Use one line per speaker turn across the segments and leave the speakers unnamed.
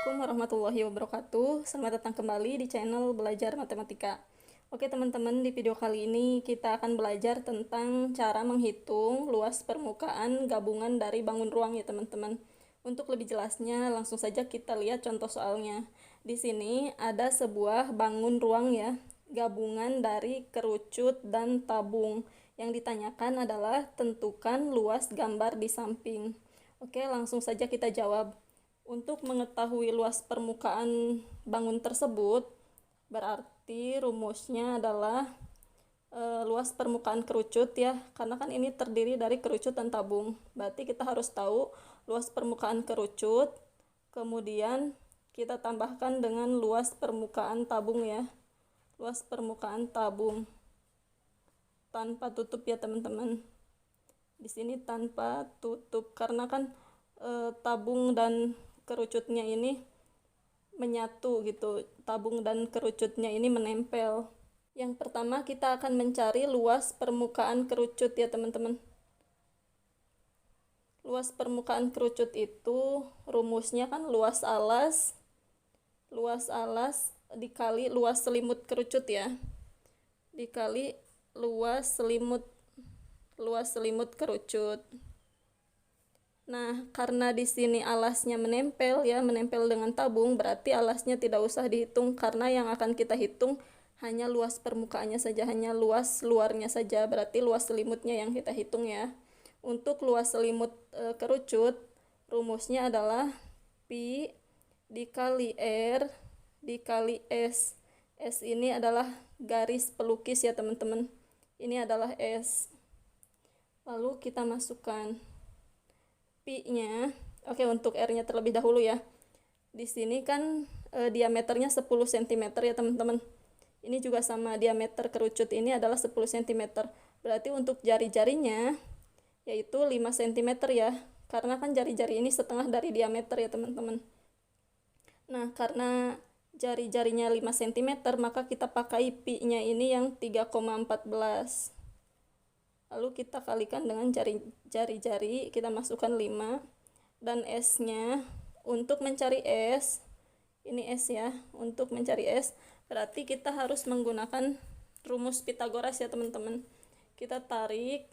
Assalamualaikum warahmatullahi wabarakatuh. Selamat datang kembali di channel Belajar Matematika. Oke teman-teman, di video kali ini kita akan belajar tentang cara menghitung luas permukaan gabungan dari bangun ruang ya teman-teman. Untuk lebih jelasnya, langsung saja kita lihat contoh soalnya. Di sini ada sebuah bangun ruang ya, gabungan dari kerucut dan tabung. Yang ditanyakan adalah tentukan luas gambar di samping. Oke, langsung saja kita jawab. Untuk mengetahui luas permukaan bangun tersebut, berarti rumusnya adalah luas permukaan kerucut ya, karena kan ini terdiri dari kerucut dan tabung. Berarti kita harus tahu luas permukaan kerucut, kemudian kita tambahkan dengan luas permukaan tabung ya. Luas permukaan tabung tanpa tutup ya teman-teman. Di sini tanpa tutup karena kan tabung dan kerucutnya ini menyatu gitu, tabung dan kerucutnya ini menempel. Yang pertama kita akan mencari luas permukaan kerucut ya teman-teman. Luas permukaan kerucut itu rumusnya kan luas alas dikali luas selimut kerucut ya, dikali luas selimut kerucut. Nah, karena di sini alasnya menempel ya, menempel dengan tabung, berarti alasnya tidak usah dihitung karena yang akan kita hitung hanya luas permukaannya saja, hanya luas luarnya saja, berarti luas selimutnya yang kita hitung ya. Untuk luas selimut kerucut, rumusnya adalah pi dikali R dikali S. S ini adalah garis pelukis ya teman-teman. Ini adalah S. Lalu kita masukkan pi-nya. Oke, untuk R-nya terlebih dahulu ya. Di sini kan diameternya 10 cm ya teman-teman. Ini juga sama, diameter kerucut ini adalah 10 cm. Berarti untuk jari-jarinya yaitu 5 cm ya. Karena kan jari-jari ini setengah dari diameter ya teman-teman. Nah, karena jari-jarinya 5 cm, maka kita pakai pi-nya ini yang 3,14. Lalu kita kalikan dengan jari-jari, kita masukkan 5. Dan S-nya, untuk mencari S, ini S ya, untuk mencari S, berarti kita harus menggunakan rumus Pitagoras ya teman-teman. Kita tarik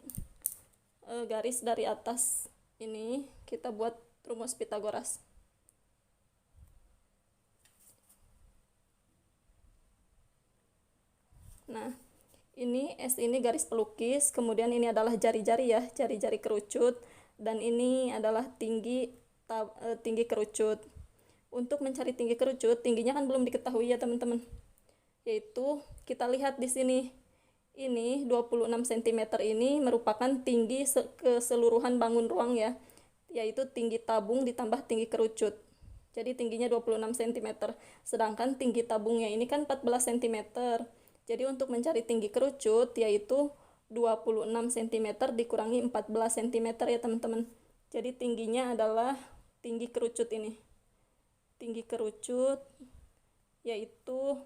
garis dari atas ini, kita buat rumus Pitagoras. Nah, ini S ini garis pelukis, kemudian ini adalah jari-jari ya, jari-jari kerucut, dan ini adalah tinggi kerucut. Untuk mencari tinggi kerucut, tingginya kan belum diketahui ya teman-teman. Yaitu kita lihat di sini. Ini 26 cm ini merupakan tinggi keseluruhan bangun ruang ya, yaitu tinggi tabung ditambah tinggi kerucut. Jadi tingginya 26 cm, sedangkan tinggi tabungnya ini kan 14 cm. Jadi untuk mencari tinggi kerucut yaitu 26 cm dikurangi 14 cm ya teman-teman. Jadi tingginya adalah tinggi kerucut ini. Tinggi kerucut yaitu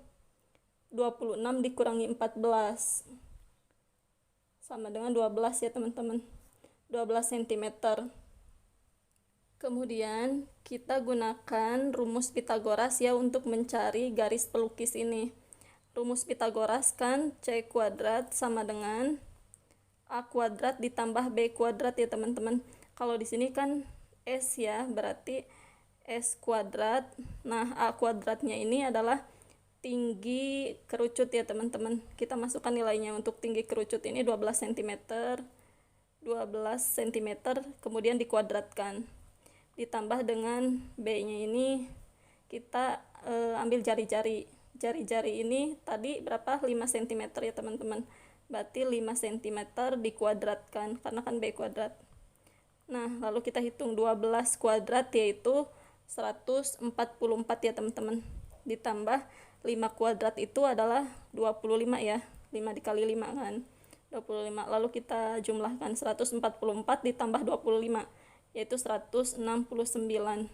26 dikurangi 14. Sama dengan 12 ya teman-teman. 12 cm. Kemudian kita gunakan rumus Pitagoras ya untuk mencari garis pelukis ini. Rumus Pitagoras kan C kuadrat sama dengan A kuadrat ditambah B kuadrat ya teman-teman. Kalau di sini kan S ya, berarti S kuadrat. Nah, A kuadratnya ini adalah tinggi kerucut ya teman-teman. Kita masukkan nilainya. Untuk tinggi kerucut ini 12 cm. 12 cm kemudian dikuadratkan. Ditambah dengan B-nya ini kita ambil jari-jari. Jari-jari ini tadi berapa? 5 cm ya teman-teman. Berarti 5 cm dikuadratkan karena kan B kuadrat. Nah, lalu kita hitung 12 kuadrat yaitu 144 ya teman-teman. Ditambah 5 kuadrat itu adalah 25 ya. 5 dikali 5 kan 25. Lalu kita jumlahkan 144 ditambah 25 yaitu 169.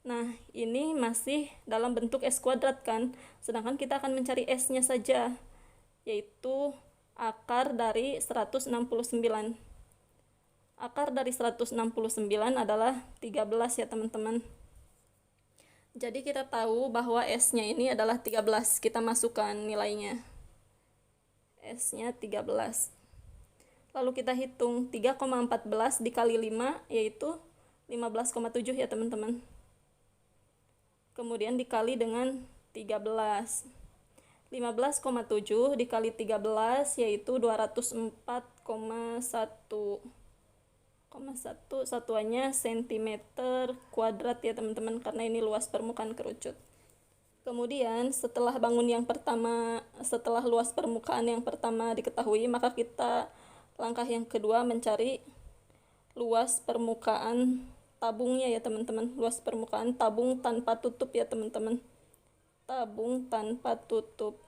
Nah, ini masih dalam bentuk S kuadrat kan, sedangkan kita akan mencari S-nya saja, yaitu akar dari 169. Akar dari 169 adalah 13 ya teman-teman. Jadi kita tahu bahwa S-nya ini adalah 13. Kita masukkan nilainya. S-nya 13. Lalu kita hitung 3,14 dikali 5 yaitu 15,7 ya teman-teman. Kemudian dikali dengan 13. 15,7 dikali 13 yaitu 204,1. Satuannya sentimeter kuadrat ya teman-teman, karena ini luas permukaan kerucut. Kemudian setelah luas permukaan yang pertama diketahui, maka kita langkah yang kedua mencari luas permukaan tabungnya ya teman-teman. Luas permukaan tabung tanpa tutup ya teman-teman. Tabung tanpa tutup.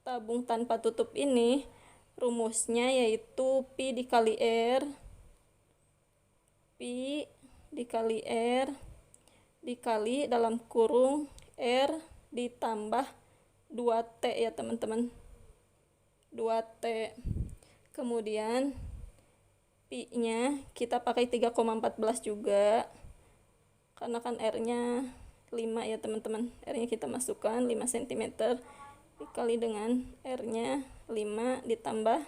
Tabung tanpa tutup ini rumusnya yaitu pi dikali R dikali dalam kurung R ditambah 2T ya teman-teman. 2T. Kemudian pi-nya kita pakai 3,14 juga, karena kan R-nya 5 ya teman-teman. R-nya kita masukkan 5 cm dikali dengan R-nya 5 ditambah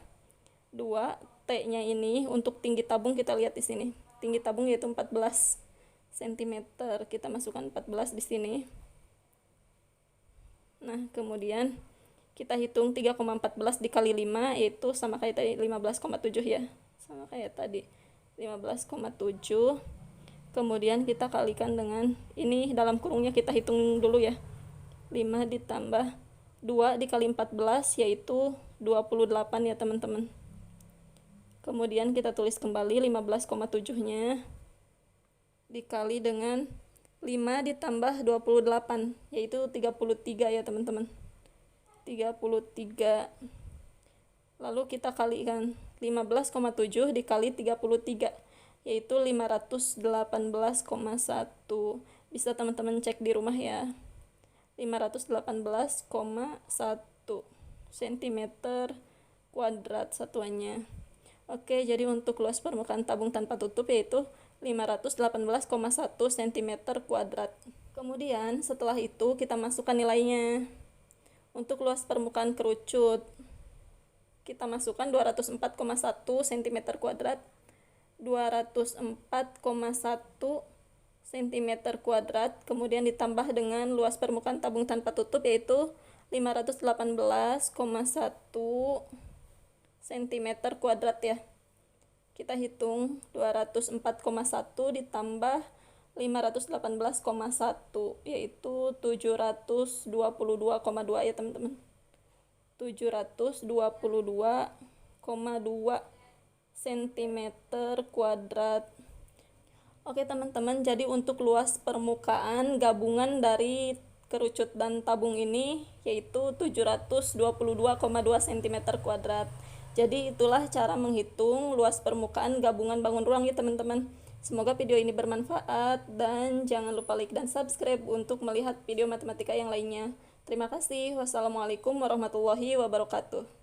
2. T-nya ini untuk tinggi tabung kita lihat di sini. Tinggi tabung yaitu 14 cm. Kita masukkan 14 di sini. Nah, kemudian kita hitung 3,14 dikali 5 yaitu sama kayak tadi 15,7 ya. Sama kayak tadi 15,7. Kemudian kita kalikan dengan ini, dalam kurungnya kita hitung dulu ya. 5 ditambah 2 dikali 14 yaitu 28 ya teman-teman. Kemudian kita tulis kembali 15,7-nya dikali dengan 5 ditambah 28 yaitu 33 ya teman-teman. 33. Lalu kita kalikan 15,7 dikali 33 yaitu 518,1. Bisa teman-teman cek di rumah ya. 518,1 cm kuadrat satuannya. Oke, jadi untuk luas permukaan tabung tanpa tutup yaitu 518,1 cm kuadrat. Kemudian setelah itu kita masukkan nilainya. Untuk luas permukaan kerucut kita masukkan 204,1 cm kuadrat. 204,1 cm kuadrat, kemudian ditambah dengan luas permukaan tabung tanpa tutup yaitu 518,1 cm kuadrat ya. Kita hitung 204,1 ditambah 518,1 yaitu 722,2 ya teman-teman. 722,2 cm kuadrat. Oke teman-teman, jadi untuk luas permukaan gabungan dari kerucut dan tabung ini yaitu 722,2 cm kuadrat. Jadi itulah cara menghitung luas permukaan gabungan bangun ruang ya teman-teman. Semoga video ini bermanfaat dan jangan lupa like dan subscribe untuk melihat video matematika yang lainnya. Terima kasih. Wassalamualaikum warahmatullahi wabarakatuh.